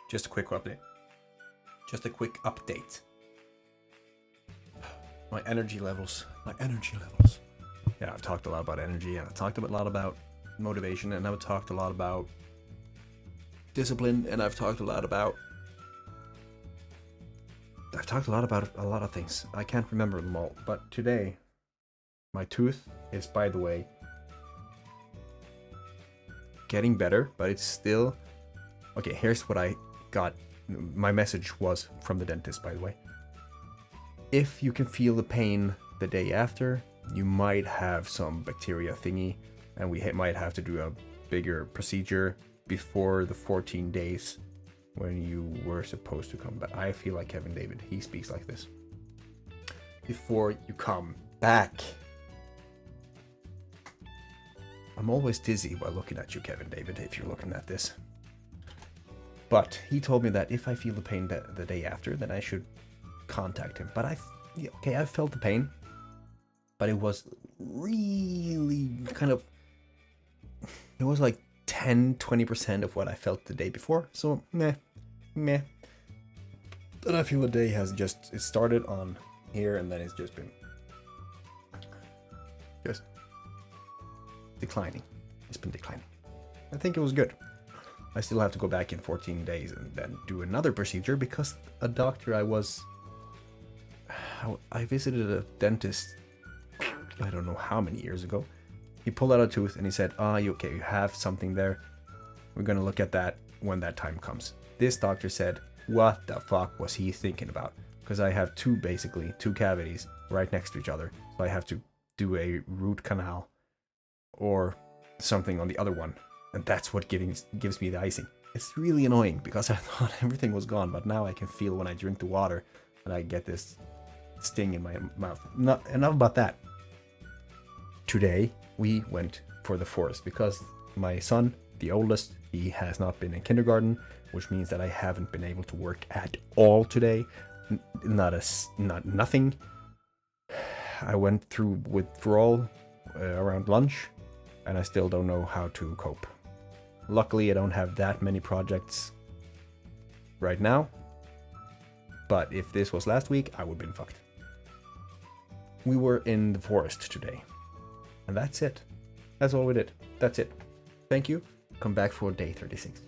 Just a quick update. Just a quick update. My energy levels. Yeah, I've talked a lot about energy, and I've talked a lot about motivation, and I've talked a lot about discipline, and I've talked a lot about a lot of things. I can't remember them all, but today, my tooth is, by the way, getting better, but it's still... Okay, here's what I got. My message was from the dentist, by the way. If you can feel the pain the day after, you might have some bacteria thingy, and we might have to do a bigger procedure before the 14 days when you were supposed to come back. I feel like Kevin David. He speaks like this. Before you come back. I'm always dizzy while looking at you, Kevin David, if you're looking at this. But he told me that if I feel the pain the day after, then I should contact him. But I felt the pain, but it was really kind of... It was like 10-20% of what I felt the day before. So, meh. Then I feel the day has just... It started on here, and then it's just been... Just... declining. It's been declining. I think it was good. I still have to go back in 14 days and then do another procedure because a doctor I visited a dentist, I don't know how many years ago. He pulled out a tooth and he said, you have something there. We're going to look at that when that time comes. This doctor said, what the fuck was he thinking about? Because I have two cavities right next to each other. So I have to do a root canal or something on the other one. And that's what gives me the icing. It's really annoying because I thought everything was gone, but now I can feel when I drink the water and I get this sting in my mouth. Enough about that. Today we went for the forest because my son, the oldest, he has not been in kindergarten, which means that I haven't been able to work at all today. Nothing. I went through withdrawal around lunch, and I still don't know how to cope. Luckily, I don't have that many projects right now. But if this was last week, I would have been fucked. We were in the forest today. And that's it. That's all we did. That's it. Thank you. Come back for day 36.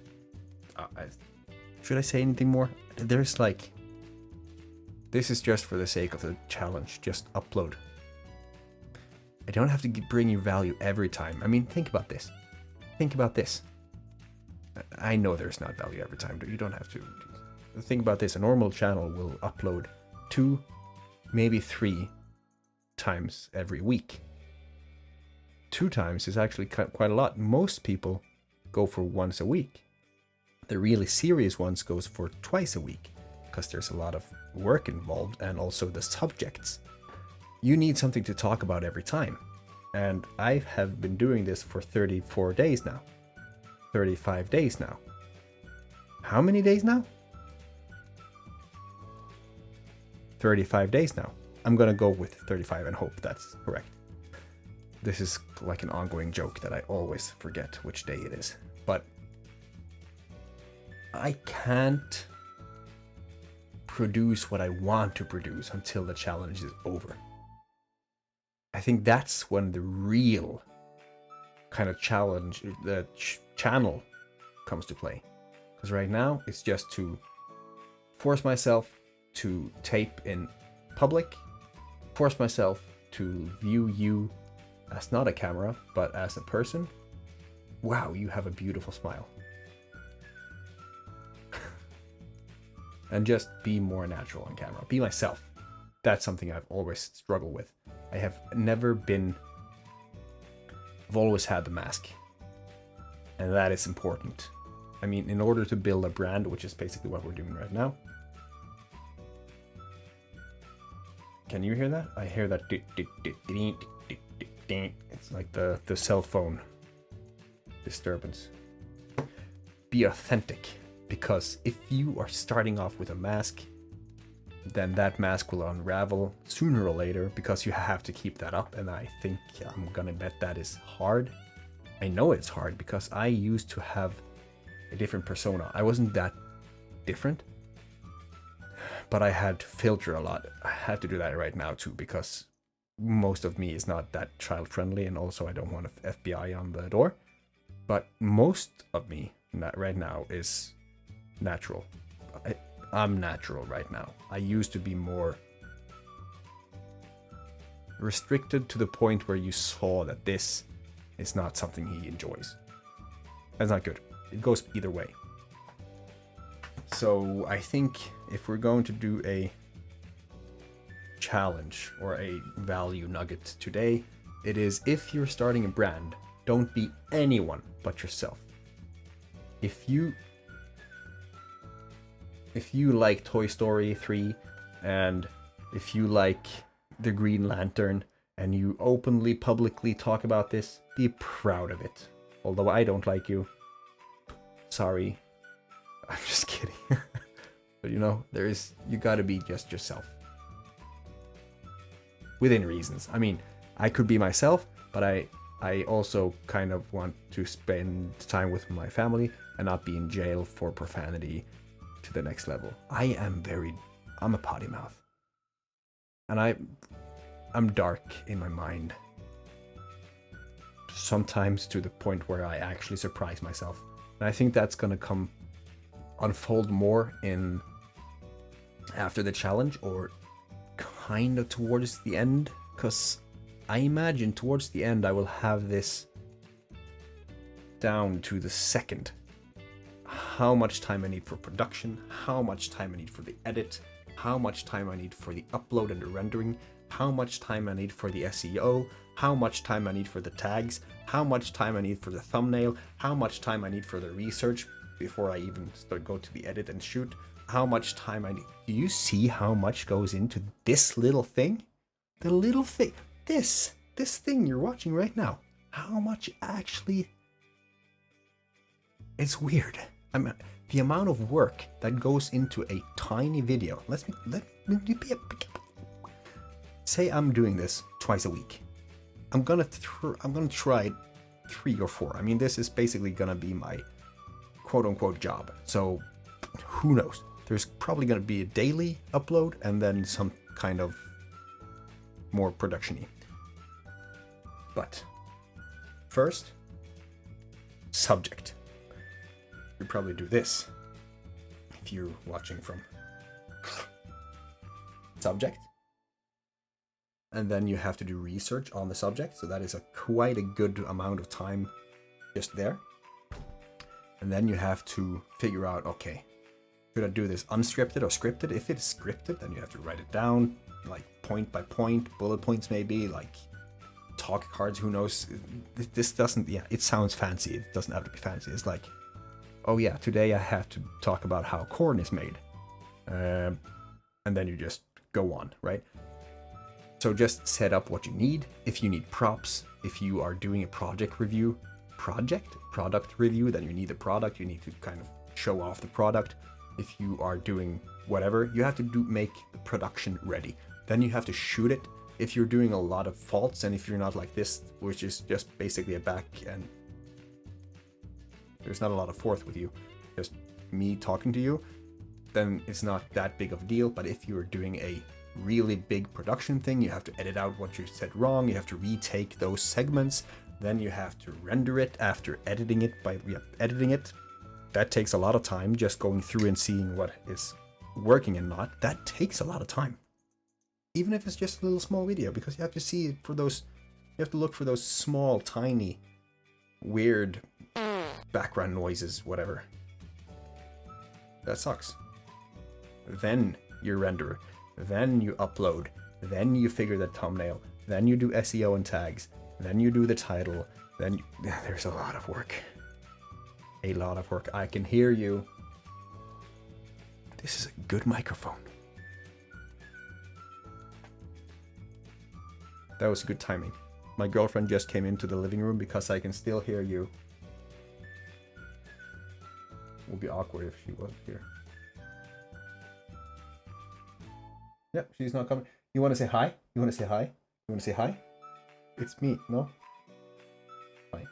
Should I say anything more? There's like... This is just for the sake of the challenge. Just upload. I don't have to bring you value every time. I mean, think about this. Think about this. I know there's not value every time, but you don't have to. Think about this. A normal channel will upload 2, maybe 3 times every week. 2 times is actually quite a lot. Most people go for once a week. The really serious ones goes for twice a week because there's a lot of work involved and also the subjects. You need something to talk about every time. And I have been doing this for 34 days now. 35 days now. How many days now? 35 days now. I'm gonna go with 35 and hope that's correct. This is like an ongoing joke that I always forget which day it is. But I can't produce what I want to produce until the challenge is over. I think that's when the real kind of challenge, the channel comes to play. Because right now, it's just to force myself to tape in public, force myself to view you as not a camera, but as a person. Wow, you have a beautiful smile. And just be more natural on camera. Be myself. That's something I've always struggled with. I have never been... I've always had the mask. And that is important. I mean, in order to build a brand, which is basically what we're doing right now. Can you hear that? I hear that. It's like the cell phone disturbance. Be authentic. Because if you are starting off with a mask, then that mask will unravel sooner or later because you have to keep that up. And I think I'm gonna bet that is hard. I know it's hard because I used to have a different persona. I wasn't that different. But I had to filter a lot. I had to do that right now too, because most of me is not that child friendly, and also I don't want an FBI on the door. But most of me right now is natural. I'm natural right now. I used to be more restricted to the point where you saw that this is not something he enjoys. That's not good. It goes either way. So I think if we're going to do a challenge or a value nugget today, it is, if you're starting a brand, don't be anyone but yourself. If you like Toy Story 3, and if you like the Green Lantern, and you openly, publicly talk about this, be proud of it. Although I don't like you. Sorry. I'm just kidding. But you know, you gotta be just yourself. Within reasons. I mean, I could be myself, but I also kind of want to spend time with my family and not be in jail for profanity to the next level. I'm a potty mouth. And I'm dark in my mind. Sometimes to the point where I actually surprise myself. And I think that's gonna unfold more in after the challenge, or kind of towards the end, because I imagine towards the end I will have this down to the second. How much time I need for production, how much time I need for the edit, how much time I need for the upload and the rendering, how much time I need for the SEO, how much time I need for the tags, how much time I need for the thumbnail, how much time I need for the research before I even go to the edit and shoot, how much time I need. Do you see how much goes into this little thing? The little thing, this thing you're watching right now. How much actually? It's weird. I mean, the amount of work that goes into a tiny video. Let me say I'm doing this twice a week. I'm gonna try 3 or 4. I mean, this is basically gonna be my quote-unquote job. So who knows? There's probably gonna be a daily upload and then some kind of more production-y. But first, subject. You probably do this if you're watching from subject. And then you have to do research on the subject, so that is quite a good amount of time just there. And then you have to figure out, okay, should I do this unscripted or scripted? If it's scripted, then you have to write it down, like point by point, bullet points maybe, like talk cards, who knows. This doesn't, yeah, it sounds fancy. It doesn't have to be fancy. It's like, oh yeah, today I have to talk about how corn is made. And then you just go on, right? So just set up what you need. If you need props, if you are doing a product review, then you need the product. You need to kind of show off the product. If you are doing whatever, you have to make the production ready. Then you have to shoot it. If you're doing a lot of faults, and if you're not like this, which is just basically a back and there's not a lot of forth with you, just me talking to you, then it's not that big of a deal. But if you're doing a really big production thing, you have to edit out what you said wrong, you have to retake those segments, then you have to render it after editing it. That takes a lot of time, just going through and seeing what is working and not. That takes a lot of time, even if it's just a little small video, because you have to see for those, you have to look for those small, tiny, weird background noises, whatever. That sucks. Then you render, then you upload, then you figure the thumbnail, then you do SEO and tags, then you do the title, then there's a lot of work. A lot of work. I can hear you. This is a good microphone. That was good timing. My girlfriend just came into the living room because I can still hear you. It would be awkward if she wasn't here. Yep, she's not coming. You want to say hi? You want to say hi? You want to say hi? It's me, no? Hi.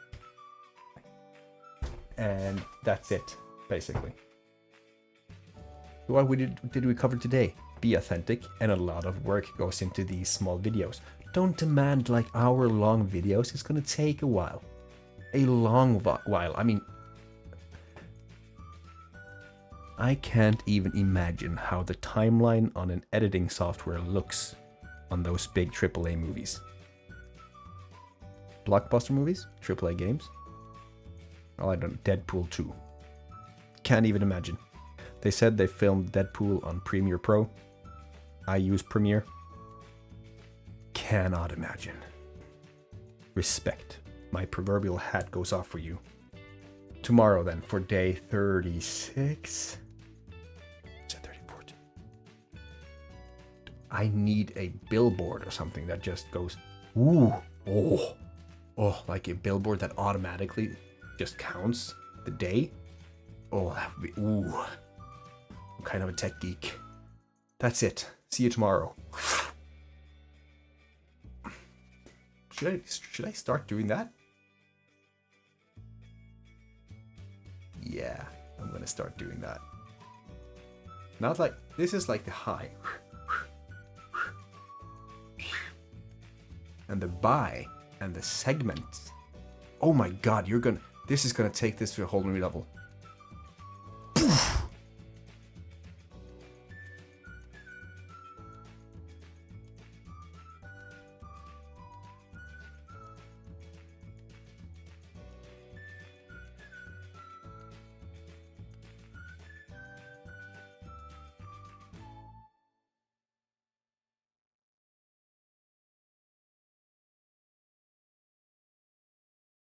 And that's it, basically. What did we cover today? Be authentic, and a lot of work goes into these small videos. Don't demand like hour-long videos. It's gonna take a while. A long while. I mean, I can't even imagine how the timeline on an editing software looks on those big AAA movies. Blockbuster movies? AAA games? Oh, I don't. Deadpool 2. Can't even imagine. They said they filmed Deadpool on Premiere Pro. I use Premiere. Cannot imagine. Respect. My proverbial hat goes off for you. Tomorrow then, for day 36. Is it 34? I need a billboard or something that just goes, ooh, oh, like a billboard that automatically just counts the day. Oh, that would be, ooh. I'm kind of a tech geek. That's it. See you tomorrow. Should I start doing that? Yeah, I'm gonna start doing that. Not like, this is like the high. And the buy and the segments. Oh my god, this is gonna take this to a whole new level.